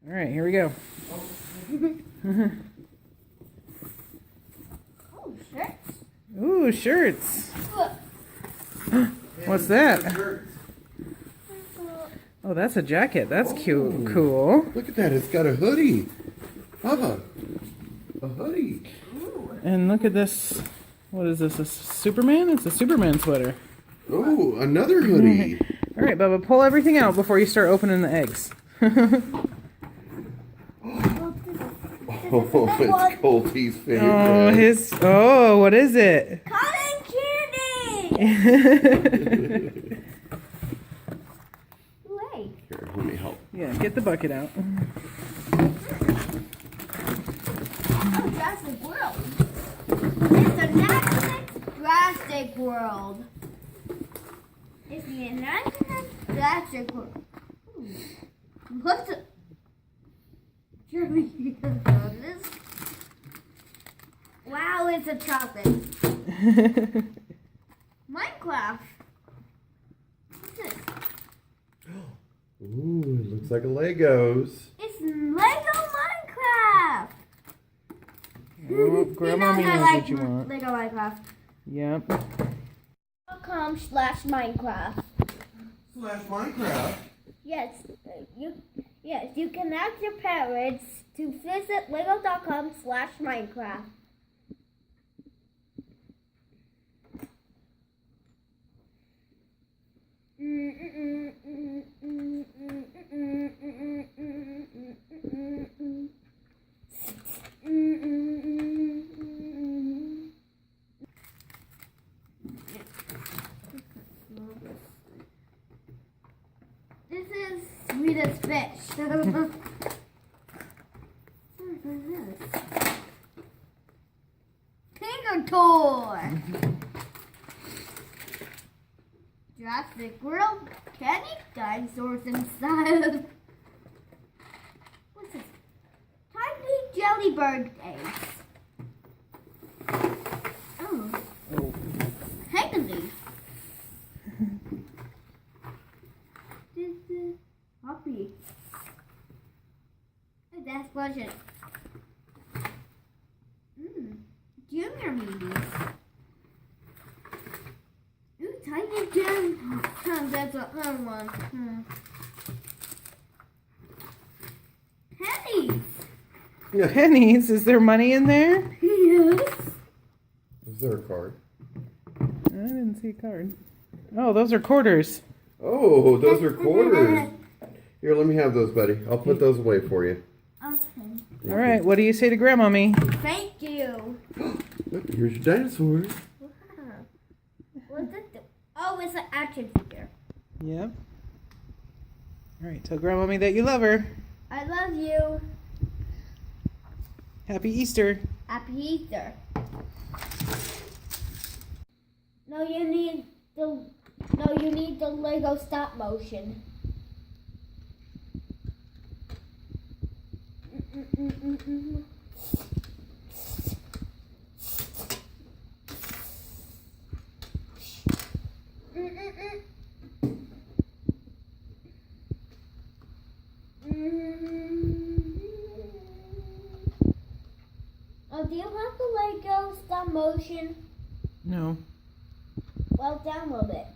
All right, here we go. Oh, shirts. Ooh, shirts. Look. What's that? Oh, that's a jacket. That's cute. Cool. Look at that. It's got a hoodie. Papa, a hoodie. Ooh. And look at this. What is this? A Superman? It's a Superman sweater. Oh, another hoodie. All right, Bubba, pull everything out before you start opening the eggs. Oh, it's Colty's favorite. Oh, what is it? Cotton candy! Wait. Here, let me help. Yeah, get the bucket out. Oh, Jurassic World. It's a Netflix Jurassic World. It's the Netflix Jurassic World. What's it? Surely you can know this. Wow, it's a chocolate. Minecraft. What's this? Ooh, it looks like a Legos. It's Lego Minecraft. Oh, Grandmommy knows what you want. Lego Minecraft. Yep. .com/Minecraft. Minecraft. Yes, you can ask your parents to visit lego.com/Minecraft. This is sweetest fish. What is this? Finger toy. Jurassic World. Candy dinosaurs inside. What's this? Tiny jelly bird eggs. Oh. Candy. This is Poppy. That's pleasant. Junior meaties. Ooh, tiny gem. That's another one. Pennies. Pennies? Is there money in there? Yes. Is there a card? I didn't see a card. Oh, those are quarters. Oh, those are quarters. Here, let me have those, buddy. I'll put those away for you. Okay. All right, what do you say to Grandmommy? Thank you. Look, here's your dinosaurs. Wow. What's it do? Oh, it's an action figure. Yep. All right, tell Grandmommy that you love her. I love you. Happy Easter. Happy Easter. No, you need the Lego stop motion. Oh, do you have the Lego stop motion? No. Well, download it.